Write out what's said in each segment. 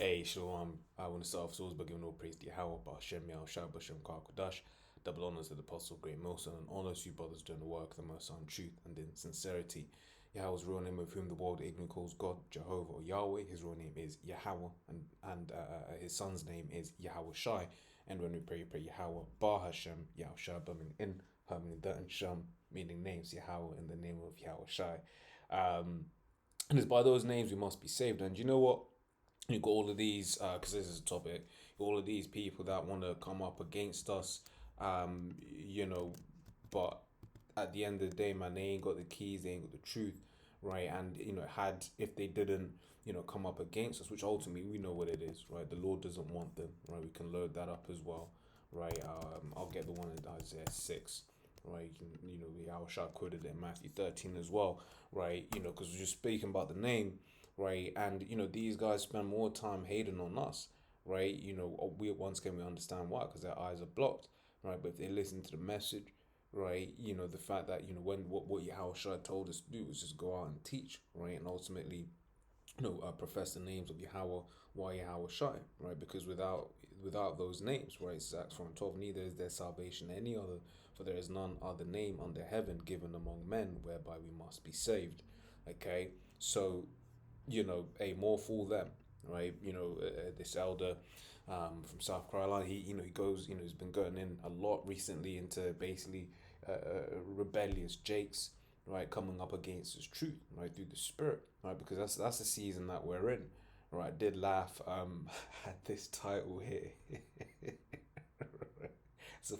Hey, Shalom. I want to start off always by giving all praise to Yahweh, Ba'ashem, Yahweh, Shai, B'Shem, Kodash. Double honors to the Apostle, Great Milson, and honors you brothers doing the work of the Most High in truth and in sincerity. Yahweh's real name, of whom the world ignorantly calls God, Jehovah or Yahweh. His real name is Yahweh, and his son's name is Yahweh Shai. And when we pray Yahweh, Ba'Hashem, Yahweh Shai, meaning in, meaning that, and Shem, meaning names, Yahweh in the name of Yahweh Shai. And it's by those names we must be saved. And you know what? You've got all of these, because this is a topic, all of these people that want to come up against us, um, you know, but at the end of the day, man, they ain't got the keys, they ain't got the truth, right? And, if they didn't, come up against us, which ultimately we know what it is, right? The Lord doesn't want them, right? We can load that up as well, right? I'll get the one in Isaiah 6. Right, our shot quoted it in Matthew 13 as well, right? Because we're just speaking about the name, right? And these guys spend more time hating on us, right? We once again we understand why, because their eyes are blocked, right? But if they listen to the message, right, the fact that when what Yahushua told us to do was just go out and teach, right, and ultimately profess the names of Yahweh, why Yahweh Shai, right? Because without those names, right? It's Acts 4:12. Neither is there salvation any other, for there is none other name under heaven given among men whereby we must be saved. Okay, so a more fool them, right? This elder from South Carolina, he goes, he's been going in a lot recently into basically rebellious Jakes, right, coming up against his truth, right, through the spirit, right, because that's the season that we're in, right. I did laugh at this title here. It's a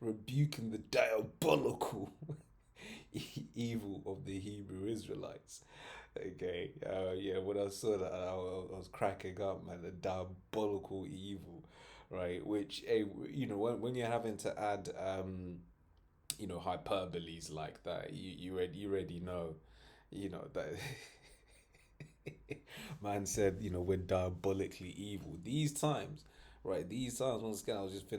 rebuking the diabolical evil of the Hebrew Israelites. Okay, yeah, when I saw that, I was cracking up, man. The diabolical evil, right? Which, hey, when you're having to add, hyperboles like that, you already know, that man said, we're diabolically evil. These times, right? These times, once again, I just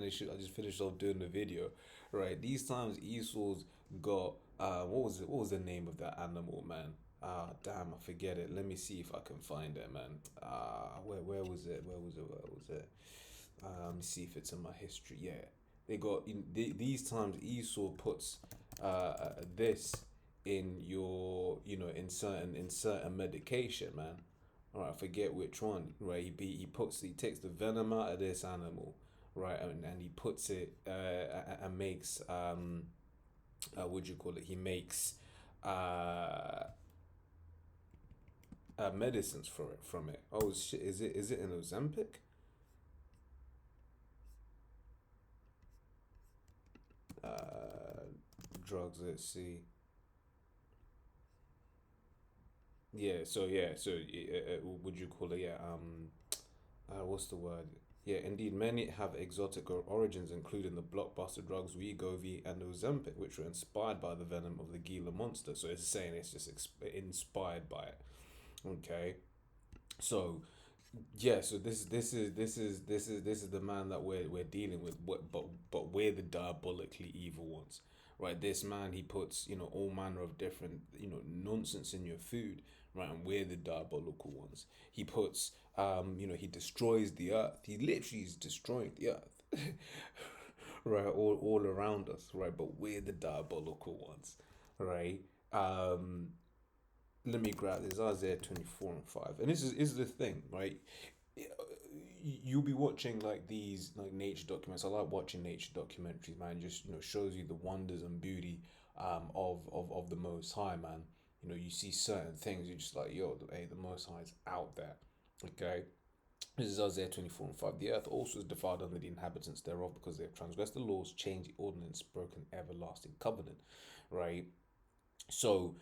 finished off doing the video, right? These times, Esau's got what was it? What was the name of that animal, man? Ah, damn, I forget it. Let me see if I can find it, man. Where was it? Where was it? Where was it? Let me see if it's in my history. Yeah, they got these times. Esau puts this in your in certain medication, man. All right, I forget which one. Right, he takes the venom out of this animal, right, and he puts it and makes what do you call it? He makes uh medicines for it from it. Oh shit! Is it an Ozempic? Uh, drugs. Let's see. Would you call it? Yeah. What's the word? Yeah, indeed, many have exotic origins, including the blockbuster drugs Wegovy and Ozempic, which were inspired by the venom of the Gila monster. So it's saying it's just inspired by it. Okay, so yeah, so this is the man that we're dealing with. But we're the diabolically evil ones, right? This man, he puts all manner of different nonsense in your food, right? And we're the diabolical ones. He puts he destroys the earth. He literally is destroying the earth, right? All around us, right? But we're the diabolical ones, right? Um, Let me grab this Isaiah 24:5, and this is the thing, right? You'll be watching like these like nature documents. I like watching nature documentaries, man. Just shows you the wonders and beauty of the Most High, man. You see certain things, you're just like, yo, hey, the Most High is out there. Okay. This is Isaiah 24:5. The earth also is defiled under the inhabitants thereof, because they have transgressed the laws, changed the ordinance, broken everlasting covenant. Right? So,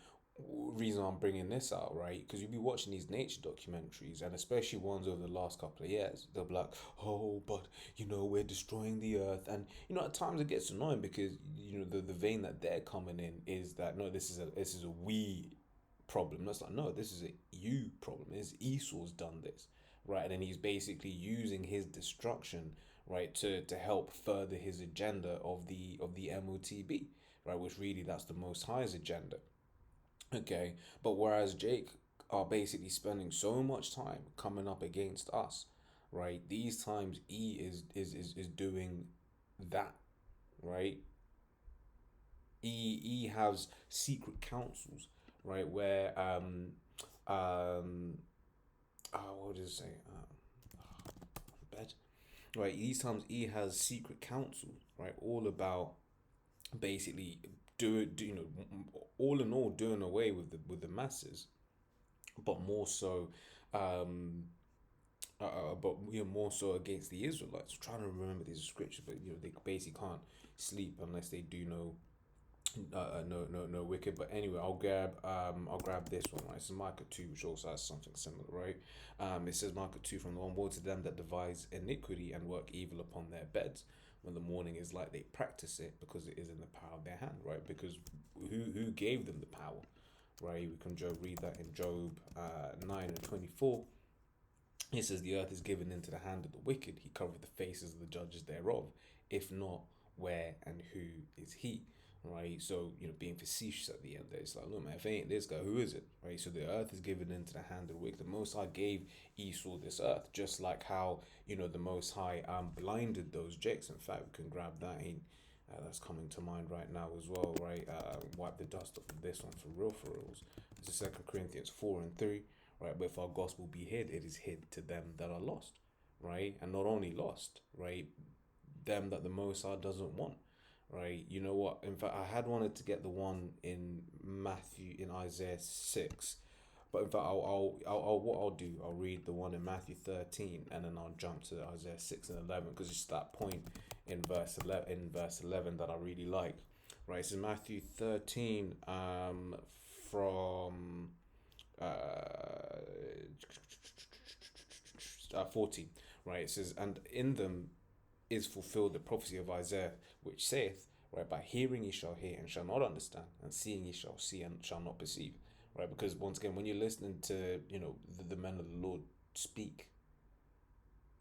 reason I'm bringing this out, right? Because you'll be watching these nature documentaries, and especially ones over the last couple of years. They'll be like, "Oh, but we're destroying the earth," and at times it gets annoying because the vein that they're coming in is that no, this is a we problem. That's like no, this is a you problem. It's Esau's done this, right? And then he's basically using his destruction, right, to help further his agenda of the MOTB, right? Which really that's the Most High's agenda. Okay, but whereas Jake are basically spending so much time coming up against us, right? These times E is doing that, right? E has secret councils, right? Where um what does it say? Bed. Right, these times E has secret councils, right? All about basically you know, all in all doing away with the masses, but more so, um, but more so against the Israelites. I'm trying to remember these scriptures, but they basically can't sleep unless they do know no wicked. But anyway, I'll grab this one, right? It's Micah 2, which also has something similar, right? It says Micah 2, from the one, woe to them that devise iniquity and work evil upon their beds. When the morning is light, they practice it because it is in the power of their hand, right? Because who gave them the power, right? We can read that in Job 9:24. It says, the earth is given into the hand of the wicked. He covered the faces of the judges thereof. If not, where and who is he? Right? So, being facetious at the end there. It's like, look, man, if it ain't this guy, who is it? Right? So the earth is given into the hand of the wicked. The Most High gave Esau this earth, just like how, the Most High blinded those jakes. In fact, we can grab that in. That's coming to mind right now as well, right? Wipe the dust off of this one for real, for reals. This is 2 Corinthians 4:3. Right? But if our gospel be hid, it is hid to them that are lost, right? And not only lost, right? Them that the Most High doesn't want, right? You know what? In fact, I had wanted to get the one in Isaiah 6, but in fact, what I'll do, I'll read the one in Matthew 13, and then I'll jump to Isaiah 6 and 11, because it's that point in verse 11 that I really like, right? So Matthew 13, from uh, 14, right? It says, and in them is fulfilled the prophecy of Isaiah, which saith, right, by hearing ye shall hear and shall not understand, and seeing ye shall see and shall not perceive, right? Because once again, when you're listening to, the men of the Lord speak,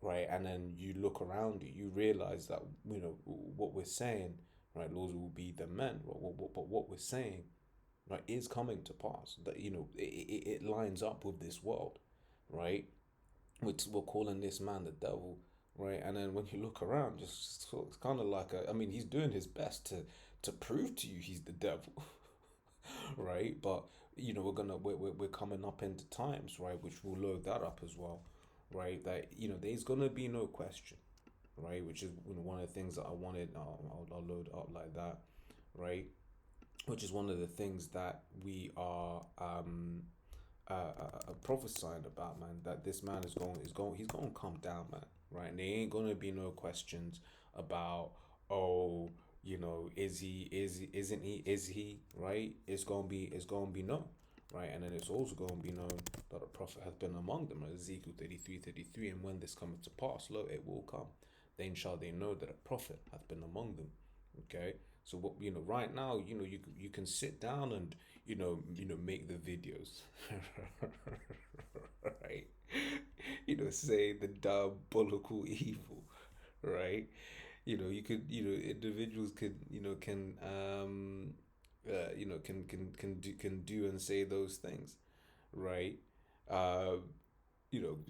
right, and then you look around you, you realize that, what we're saying, right, Lord, will be the men, but what we're saying, right, is coming to pass. That it lines up with this world, right? We're calling this man the devil, right? And then when you look around, just so it's kind of like I mean, he's doing his best to prove to you he's the devil, right? But we're coming up into times, right, which will load that up as well, right? That there's gonna be no question, right? Which is one of the things that I wanted. I'll load up like that, right? Which is one of the things that we are prophesying about, man. That this man he's going to come down, man. Right, and there ain't going to be no questions about, oh, is he right? It's going to be no, right? And then it's also going to be known that a prophet hath been among them, Ezekiel 33:33. And when this cometh to pass, lo, it will come. Then shall they know that a prophet hath been among them. Okay. So what right now, you can sit down and make the videos, right? Say the diabolical evil, right? You could individuals could can do and say those things, right? Uh,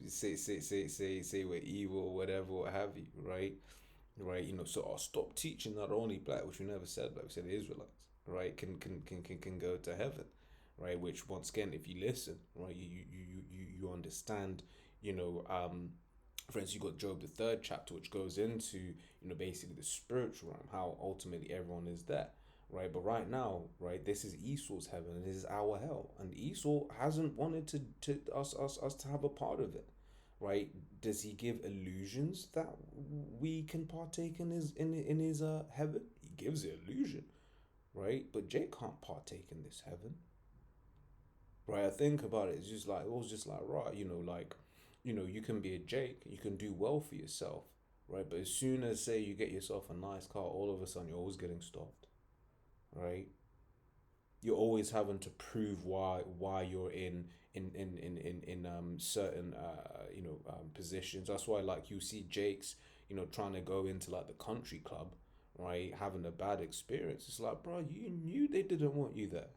say we're evil or whatever, what have you, right? Right? So I'll stop teaching that only black, which we never said, like we said, the Israelites, right, can go to heaven, right? Which once again, if you listen, right, you understand, for instance, you got Job the third chapter, which goes into basically the spiritual realm, how ultimately everyone is there, right? But right now, right, this is Esau's heaven and this is our hell, and Esau hasn't wanted to us to have a part of it, right? Does he give illusions that we can partake in his heaven? He gives the illusion, right? But Jake can't partake in this heaven, right? I think about it. It's just like it was just like right, you can be a Jake, you can do well for yourself, right? But as soon as say you get yourself a nice car, all of a sudden you're always getting stopped, right? You're always having to prove why you're in certain positions. That's why like you see Jake's trying to go into like the country club, right, having a bad experience. It's like, bro, you knew they didn't want you there.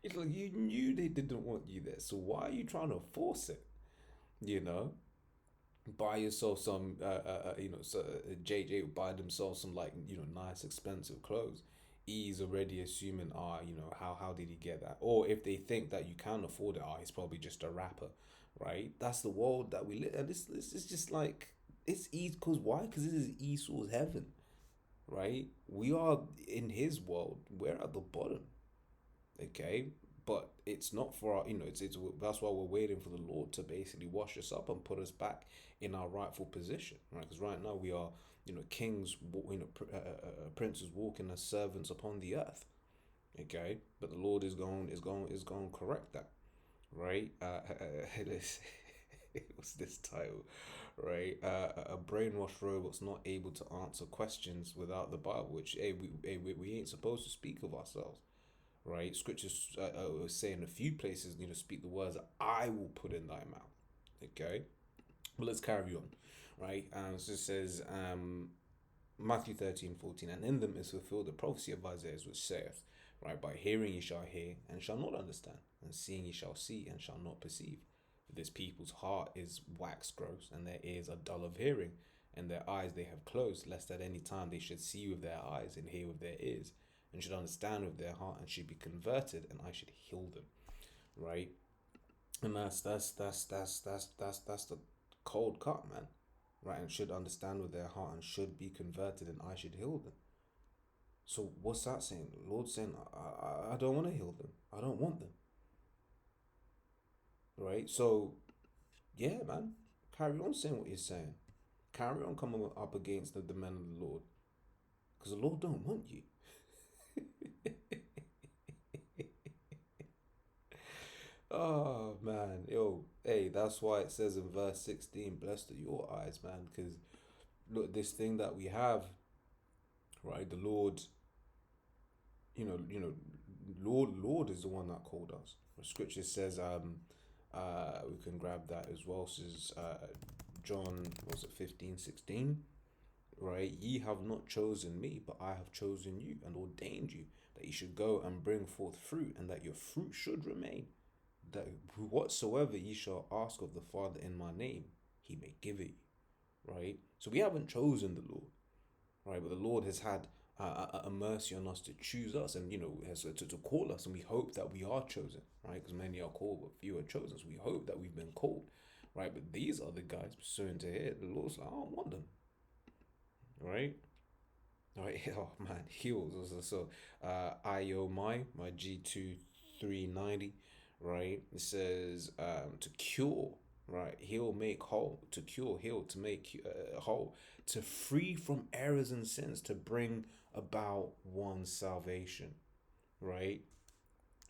It's like you knew they didn't want you there, so why are you trying to force it? You know, buy yourself some, so JJ would buy themselves some like nice expensive clothes. E's already assuming, how did he get that? Or if they think that you can afford it, he's probably just a rapper, right? That's the world that we live, and this is just like it's easy because why? Because this is Esau's heaven, right? We are in his world. We're at the bottom, okay? But it's not for our, it's that's why we're waiting for the Lord to basically wash us up and put us back in our rightful position, right? Because right now we are, kings, princes walking as servants upon the earth, okay? But the Lord is going to correct that, right? What's this title, right? A brainwashed robot's not able to answer questions without the Bible, which hey, we ain't supposed to speak of ourselves, right? Scriptures say in a few places, speak the words that I will put in thy mouth. Okay, but let's carry on, right? So it says, Matthew 13:14, and in them is fulfilled the prophecy of Isaiah, which saith, right, by hearing ye shall hear and shall not understand, and seeing ye shall see and shall not perceive. For this people's heart is wax gross, and their ears are dull of hearing, and their eyes they have closed, lest at any time they should see with their eyes and hear with their ears, and should understand with their heart and should be converted, and I should heal them. Right? And that's the cold cut, man. Right? And should understand with their heart and should be converted, and I should heal them. So what's that saying? The Lord's saying, I don't want to heal them. I don't want them. Right? So yeah, man. Carry on saying what you're saying. Carry on coming up against the men of the Lord. Because the Lord don't want you. Oh man, yo, hey, that's why it says in verse 16, blessed are your eyes, man, because look, this thing that we have, right? The Lord, you know, Lord is the one that called us. The scripture says, we can grab that as well. It says, John, was it 15:16? Right? Ye have not chosen me, but I have chosen you and ordained you that you should go and bring forth fruit, and that your fruit should remain, that whatsoever ye shall ask of the Father in my name, he may give it you. Right? So we haven't chosen the Lord, right? But the Lord has had a mercy on us to choose us, and has to call us, and we hope that we are chosen, right? Because many are called, but few are chosen. So we hope that we've been called, right? But these are the guys pursuing to hear. The Lord's like, I don't want them, right? All right, oh man, heals. So, IO my G2 390, right? It says, to cure, right? Heal, make whole. To cure, heal, to make whole. To free from errors and sins, to bring about one's salvation, right?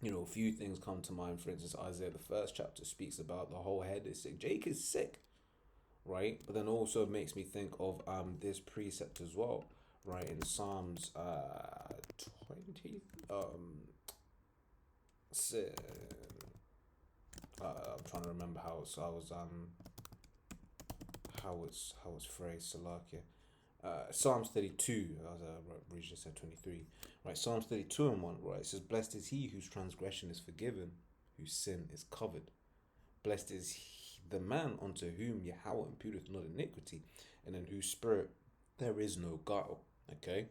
A few things come to mind. For instance, Isaiah, the first chapter, speaks about the whole head is sick. Jake is sick, right? But then also it makes me think of this precept as well, right? In Psalms 20, I'm trying to remember how it's phrased. Salakia. Psalms 32, as I originally said 23, right? Psalms 32 and 1, right? It says, blessed is he whose transgression is forgiven, whose sin is covered. Blessed is the man unto whom Yahweh imputeth not iniquity, and in whose spirit there is no guile. Okay,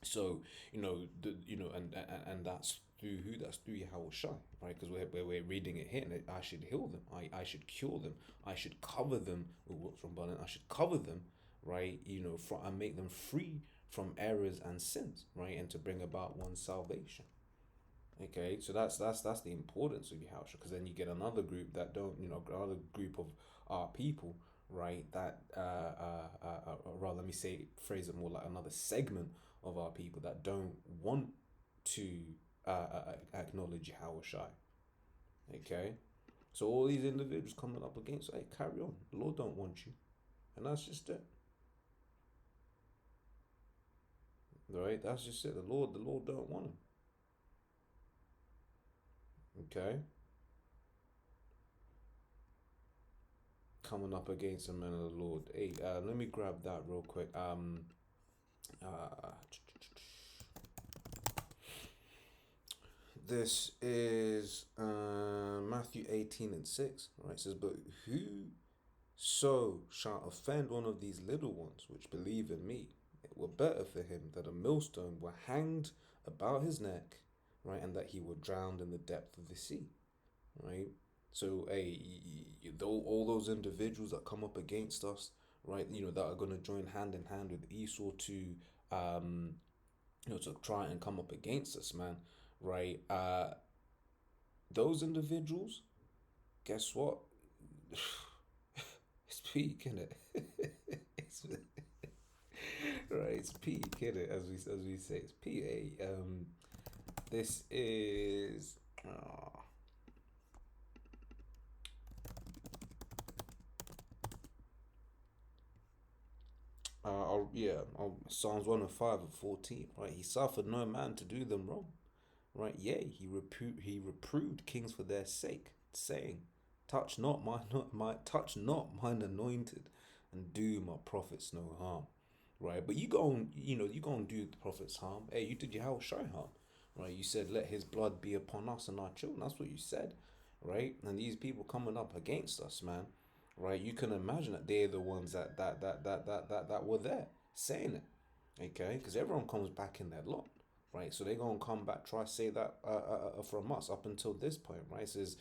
so and that's through who? That's through Yahweh Shai, right? Because we're reading it here, and I should heal them, I should cure them, I should cover them with what's from abundant, I should cover them, right? And make them free from errors and sins, right? And to bring about one's salvation. Okay, so that's the importance of Yahushua, because then you get another group that don't, another group of our people, right? That rather, let me phrase it more like another segment of our people that don't want to acknowledge Yahushua. Okay, so all these individuals coming up against, hey, carry on. The Lord don't want you, and that's just it. Right, that's just it. The Lord don't want him. Okay, coming up against the men of the Lord. Hey, let me grab that real quick. This is Matthew 18:6, right? It says, "But who so shall offend one of these little ones which believe in me, it were better for him that a millstone were hanged about his neck, right, and that he were drowned in the depth of the sea," right? So, hey, all those individuals that come up against us, right, that are going to join hand in hand with Esau to, um, to try and come up against us, man, right? Those individuals, guess what? It's peak, isn't it? it's right. It's peak, isn't it? As we say, it's peak. Hey, this is. Psalms 105:14. Right, he suffered no man to do them wrong. Right, yea, he reproved kings for their sake, saying, touch not mine anointed, and do my prophets no harm." Right, but you go and do the prophets harm. Hey, you did your house show harm. Right, you said, "Let his blood be upon us and our children." That's what you said, right? And these people coming up against us, man. Right, you can imagine that they're the ones that were there saying it, okay? Because everyone comes back in their lot, right? So they're gonna come back, try to say that from us up until this point, right? It says,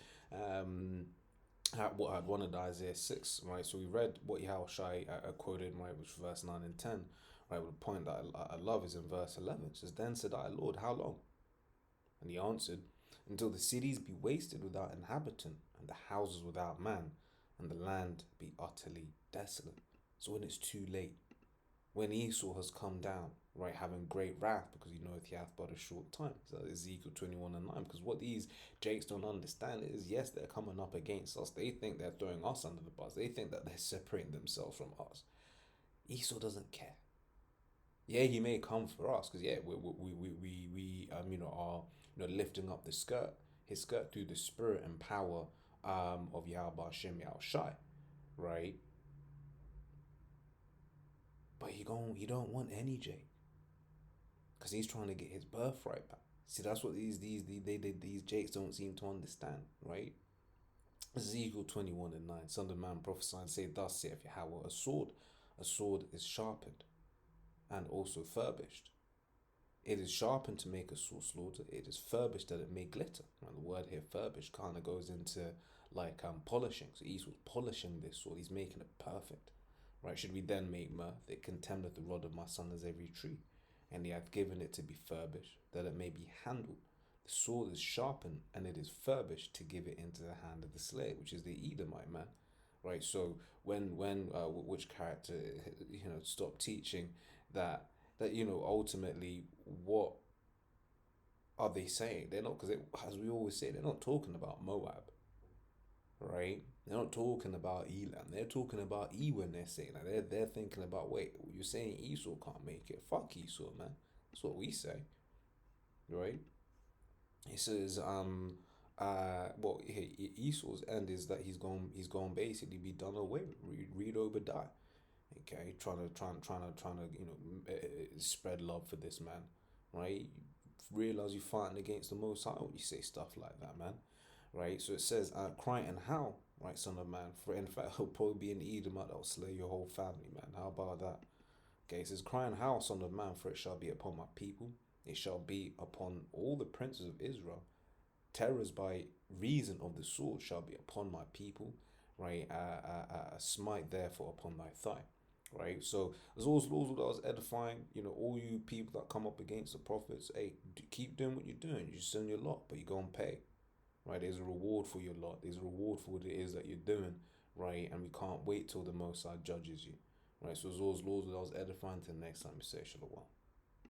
what I wanted Isaiah 6, right? So we read what Yahushai quoted, right, which was verse 9 and 10, right? But the point that I love is in verse 11. It says, "Then said I, Lord, how long?" And he answered, "Until the cities be wasted without inhabitant, and the houses without man, and the land be utterly desolate." So when it's too late, when Esau has come down, right, having great wrath, because he knoweth he hath but a short time. So Ezekiel 21 and 9. Because what these Jakes don't understand is, yes, they're coming up against us. They think they're throwing us under the bus. They think that they're separating themselves from us. Esau doesn't care. Yeah, he may come for us, because yeah, we are lifting up the his skirt through the spirit and power of Yahweh Hashem Yahushai, right? But you don't want any Jake, because he's trying to get his birthright back. See, that's what these Jakes don't seem to understand, right? Ezekiel 21 and 9. "Son of man, prophesy and say, Thus saith Yahweh, a sword is sharpened and also furbished. It is sharpened to make a sore slaughter. It is furbished that it may glitter." And the word here, furbished, kind of goes into like polishing. So he's polishing this sword. He's making it perfect. Right? "Should we then make mirth? It contemneth the rod of my son as every tree. And he hath given it to be furbished, that it may be handled. The sword is sharpened, and it is furbished to give it into the hand of the slave," which is the Edomite man. Right? So when which character stop teaching that ultimately what are they saying? They're not, because as we always say, they're not talking about Moab, right? They're not talking about Elam. They're talking about E when they're saying that. They're thinking about, wait, you're saying Esau can't make it? Fuck Esau, man. That's what we say, right? He says, Esau's end is that he's going to basically be done away with. Read Obadiah. Okay, trying to spread love for this man, right? Realize you're fighting against the Most High when you say stuff like that, man, right? So it says, "Cry and howl, right, son of man, for in fact he'll probably be an Edomite that'll slay your whole family, man." How about that? Okay, it says, "Cry and howl, son of man, for it shall be upon my people. It shall be upon all the princes of Israel. Terrors by reason of the sword shall be upon my people, right? Smite therefore upon thy thigh." Right, so as always, Lord, that was edifying. All you people that come up against the prophets, hey, keep doing what you're doing. You're just doing your lot, but you're gonna pay. Right, there's a reward for your lot. There's a reward for what it is that you're doing. Right, and we can't wait till the Most High judges you. Right, so as always, Lord, that was edifying. Till next time, we say shalom.